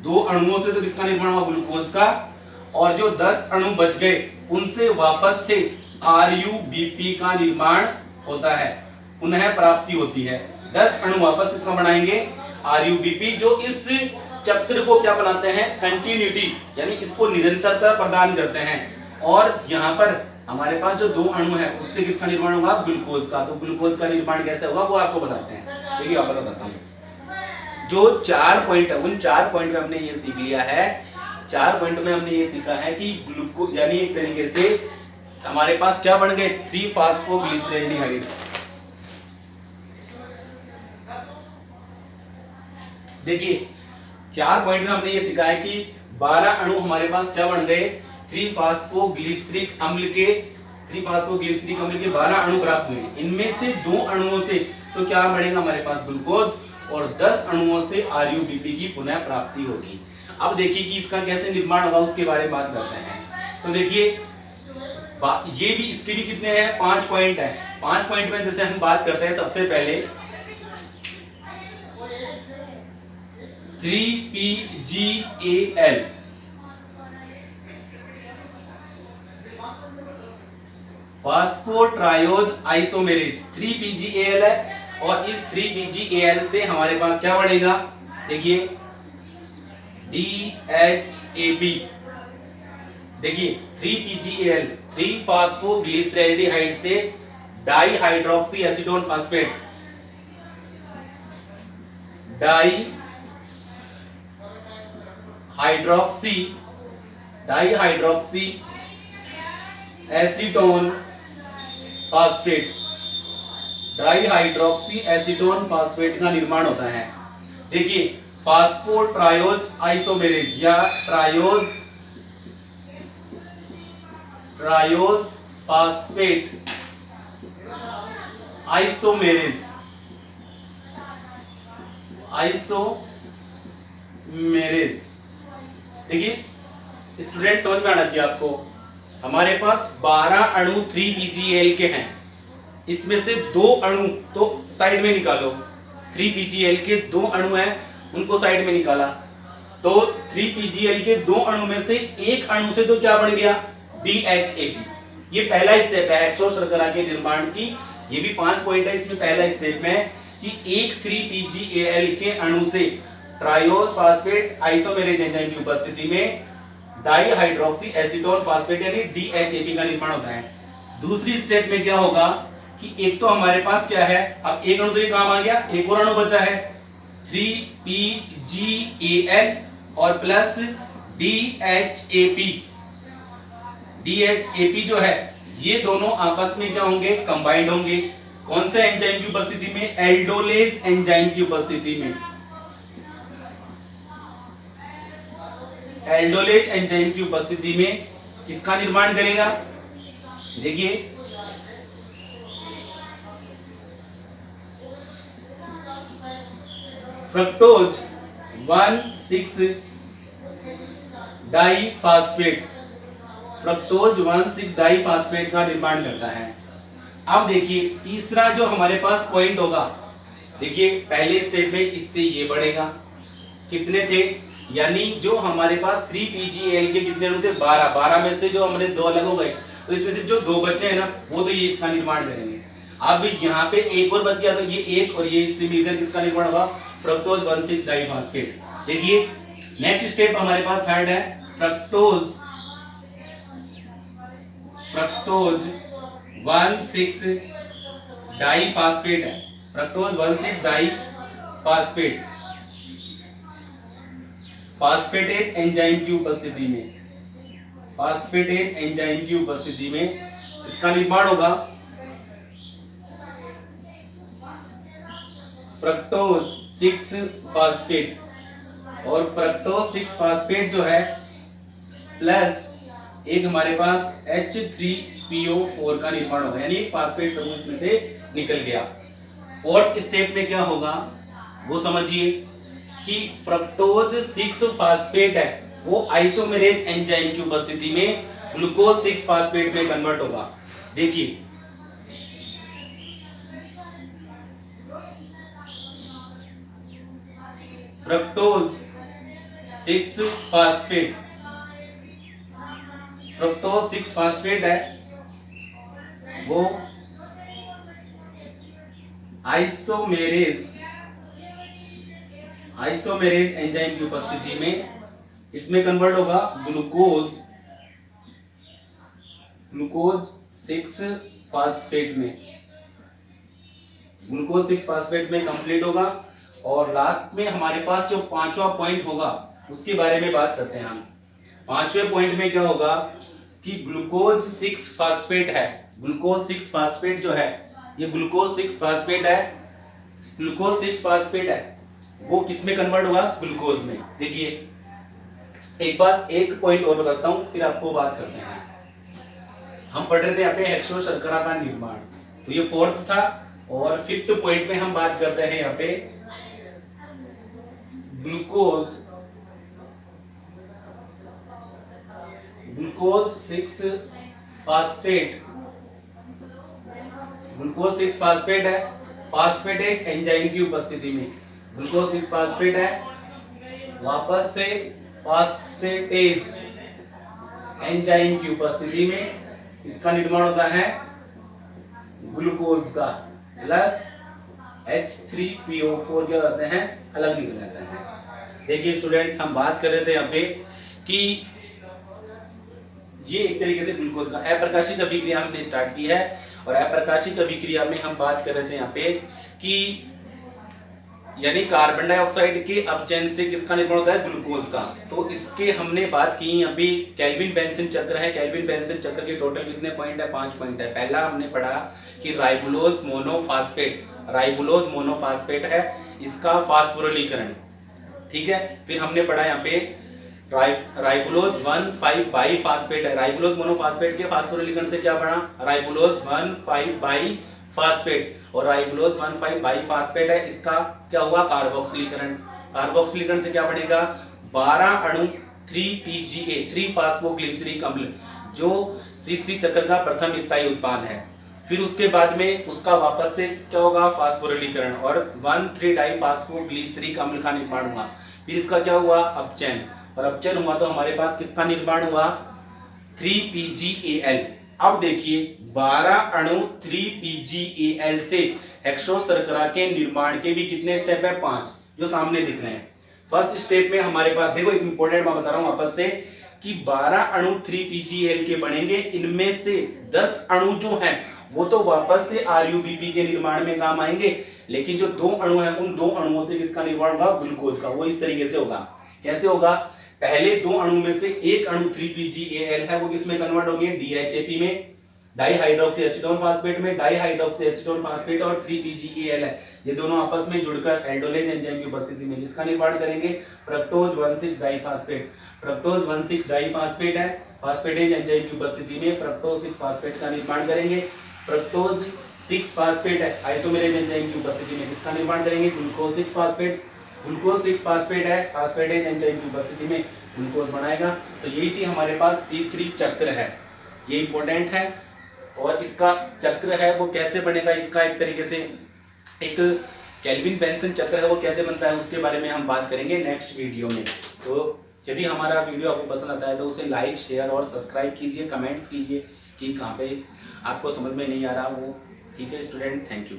2 अणुओं से तो किसका निर्माण हुआ, ग्लूकोज का, और जो 10 अणु बच गए उनसे वापस से RuBP का निर्माण होता है, पुनः प्राप्ति होती है। 10 अणु वापस किसका बनाएंगे, RuBP, जो इस चक्र को क्या बनाते हैं, कंटिन्यूटी, यानी इसको निरंतरता प्रदान करते हैं। और यहाँ पर हमारे पास जो 2 अणु है उससे किसका निर्माण होगा, ग्लूकोज का। तो ग्लूकोज का निर्माण कैसे होगा वो आपको बताते हैं। देखिए आपको बताता हूँ, जो 4 पॉइंट है उन 4 पॉइंट में हमने ये सीख लिया है, 4 पॉइंट में हमने ये सीखा है कि ग्लूकोज यानी एक तरीके से हमारे पास क्या बन गए, 3-फॉस्फोग्लिसरैल्डिहाइड। देखिए 4 पॉइंट में हमने ये सीखा है कि 12 अणु हमारे पास क्या बन गए, 3-फॉस्फोग्लिसरिक अम्ल के 12 अणु प्राप्त हुए। इनमें से 2 अणुओं से तो क्या बढ़ेगा हमारे पास, ग्लूकोज, और 10 अणुओं से RuBP की पुनः प्राप्ति होगी। अब देखिए कि इसका कैसे निर्माण होगा उसके बारे में बात करते हैं। तो देखिए ये भी, इसके भी कितने हैं, 5 पॉइंट है। 5 पॉइंट में जैसे हम बात करते हैं, सबसे पहले 3PGAL, फास्फोट्रायोज आइसोमेरेज, 3PGAL है, और इस 3PGAL से हमारे पास क्या बढ़ेगा, देखिए DHAP। देखिए 3PGAL 3-फॉस्फोग्लिसरैल्डिहाइड से dihydroxy acetone phosphate, dihydroxy acetone phosphate, dihydroxy acetone phosphate का निर्माण होता है। देखिए फास्फोट्रायोज आइसोमेरेज या ट्रायोज फास्फेट आइसोमेरेज देखिए स्टूडेंट समझ में आना चाहिए आपको, हमारे पास 12 अणु 3PGAL के हैं, इसमें से 2 अणु तो साइड में निकालो, 3PGAL के 2 अणु हैं उनको साइड में निकाला, तो 3PGAL के 2 अणु में से एक अणु से तो क्या बन गया, DHAP। ये पहला स्टेप है एक्सो शर्करा के निर्माण की। ये भी 5 पॉइंट है, इसमें पहला स्टेप में कि एक 3PGAL के अणु से ट्रायोज फास्फेट आइसोमेरेज एंजाइम की उपस्थिति में डाईहाइड्रोक्सी एसीटोन फास्फेट यानी DHAP का निर्माण होता है। दूसरी स्टेप में क्या होगा कि एक तो हमारे पास क्या है, अब एक अणु तो ये काम आ गया, एक और अणु बचा है 3PGAL और प्लस DHAP जो है, ये दोनों आपस में क्या होंगे, कंबाइंड होंगे। कौन से एंजाइम की उपस्थिति में, एल्डोलेज एंजाइम की उपस्थिति में, एल्डोलेज एंजाइम की उपस्थिति में किसका निर्माण करेगा, देखिए फ्रक्टोज 1,6 डाईफास्फेट, फ्रक्टोज 1,6 डाईफास्फेट का निर्माण करता है। अब देखिए तीसरा जो हमारे पास पॉइंट होगा, देखिए पहले स्टेप में इससे ये बढ़ेगा, कितने थे, यानी जो हमारे पास 3PGAL के कितने अणु थे, 12 में से जो हमारे 2 अलग हो गए, तो इसमें से जो 2 बचे हैं ना, वो तो ये इसका निर्माण करेंगे। अब यहाँ पे एक और बच गया, तो ये एक और ये इससे मिलकर किसका निर्माण होगा, फ्रक्टोज 1,6 डाईफास्फेट। देखिए नेक्स्ट स्टेप हमारे पास थर्ड है, फ्रक्टोज 1,6 डाईफास्फेट है, फ्रक्टोज 1,6 डाईफास्फेट फास्फेटेज एंजाइम की उपस्थिति में, फास्फेटेज एंजाइम की उपस्थिति में इसका निर्माण होगा फ्रक्टोज 6 फास्फेट, और फ्रक्टोज 6 फास्फेट जो है प्लस एक हमारे पास H3PO4 का निर्माण होगा, यानी एक फास्फेट समूह इसमें से निकल गया। फोर्थ स्टेप में क्या होगा वो समझिए कि फ्रक्टोज 6 फास्फेट है वो आइसोमेरेज एंजाइम की उपस्थिति में ग्लूकोज 6 फास्फेट में कन्वर्ट होगा। देखिए फ्रक्टोज 6 फास्फेट, फ्रुक्टोज 6 फास्फेट है, वो आइसोमेरेज एंजाइम की उपस्थिति में इसमें कन्वर्ट होगा ग्लूकोज 6 फास्फेट में, ग्लूकोज 6 फास्फेट में कंप्लीट होगा। और लास्ट में हमारे पास जो 5वां पॉइंट होगा उसके बारे में बात करते हैं हम। 5वें पॉइंट में क्या होगा कि ग्लूकोज 6 फास्फेट है, ग्लूकोज 6 फास्फेट जो है, ये ग्लूकोज 6 फास्फेट है, ग्लूकोज 6 फास्फेट है, वो किस में कन्वर्ट होगा? ग्लूकोज में। देखिए एक बात, एक पॉइंट और बताता हूं, फिर आपको बात करते हैं। हम पढ़ रहे थे यहाँ पे हेक्सो शर्करा का निर्माण, तो ये 4th था। और 5th पॉइंट में हम बात करते हैं यहाँ पे ग्लूकोज 6 फास्फेट, ग्लूकोज 6 फास्फेट है, फास्फेट एक एंजाइम की उपस्थिति में, ग्लूकोज 6 फास्फेट है, वापस से फास्फेटेज एंजाइम की उपस्थिति में इसका निर्माण होता है ग्लूकोज का, प्लस H3PO4 क्या होते हैं? अलग निकल जाते हैं। देखिए स्टूडेंट्स, हम बात कर रहे थे यहाँ पे कि ये एक तरीके से ग्लूकोज का अप्रकाशिक अभिक्रिया हमने स्टार्ट की है। और अप्रकाशिक अभिक्रिया में हम बात कर रहे थे यहाँ पे कि यानी कार्बन डाइऑक्साइड के अपचयन से किसका निर्माण होता है? ग्लूकोज का। तो इसके हमने बात की यहाँ पे केल्विन बेंसन चक्र है, केल्विन बेंसन चक्र के टोटल कितने पॉइंट है? 5 पॉइंट है। पहला हमने पढ़ा कि राइबोलोज मोनोफास्फेट है, इसका फास्फोरिलीकरण, ठीक है। फिर हमने पढ़ा यहाँ पे राइबोलोज 1,5 बाईफास्फेट है, राइबोलोज मोनोफास्फेट के फास्फोरिलीकरण से क्या बना? राइबोलोज 1,5 बाईफास्फेट। और राइबोलोज 1,5 बाईफास्फेट है, इसका क्या हुआ? कार्बोक्सिलीकरण। कार्बोक्सिलीकरण से क्या बनेगा? 12 अणु 3PGA 3 फास्फोग्लिसरिक अम्ल, जो C3 चक्र का प्रथम स्थायी उत्पाद है। फिर उसके बाद में उसका वापस से क्या होगा? फास्फोरिलीकरण, और 1,3 डाइफास्फोग्लिसरिक अम्ल का निर्माण हुआ। फिर इसका क्या हुआ? अपचयन, और अपचयन हुआ तो हमारे पास किसका निर्माण हुआ? 3PGAL। अब देखिए 12 अणु 3PGAL से हेक्सो शर्करा के निर्माण के भी कितने स्टेप है? 5, जो सामने दिख रहे हैं। फर्स्ट स्टेप में हमारे पास देखो, एक इंपॉर्टेंट मैं बता रहा हूं वापस से कि 12 अणु 3PGAL के बनेंगे, इनमें से 10 अणु जो हैं वो तो वापस से RUBP के निर्माण में काम आएंगे, लेकिन जो 2 अणु हैं उन 2 अणुओं से किसका निर्माण होगा? ग्लूकोज का। वो इस तरीके से होगा। कैसे होगा? पहले 2 अणु में से एक अणु 3PGAL है, वो किसमें कन्वर्ट होंगे? DHAP में, डाइहाइड्रोक्सी एसीटोन फास्फेट में। डाइहाइड्रोक्सी एसीटोन फास्फेट और 3PGAL है, ये दोनों आपस में जुड़कर एल्डोलेज एंजाइम की उपस्थिति में किसका निर्माण करेंगे? Fructose 1,6 diphosphate. फ्रक्टोज 1,6 डाइफास्फेट है, फास्फेटेज एंजाइम की उपस्थिति में फ्रक्टोज 6 फास्फेट का निर्माण करेंगे। फ्रक्टोज 6 फास्फेट है, आइसोमेरेज एंजाइम की उपस्थिति में किसका निर्माण करेंगे? Glucose 6 phosphate. ग्लूकोज 6 फास्फेट है, फास्फेटेज एंजाइम की उपस्थिति में ग्लूकोज बनाएगा। तो यही थी हमारे पास C3 चक्र है, ये इंपॉर्टेंट है। और इसका चक्र है वो कैसे बनेगा? इसका एक तरीके से एक केल्विन बेंसन चक्र है, वो कैसे बनता है उसके बारे में हम बात करेंगे नेक्स्ट वीडियो में। तो यदि हमारा वीडियो आपको पसंद आता है तो उसे लाइक, शेयर और सब्सक्राइब कीजिए, कमेंट्स कीजिए कि कहाँ पे आपको समझ में नहीं आ रहा वो। ठीक है स्टूडेंट, थैंक यू।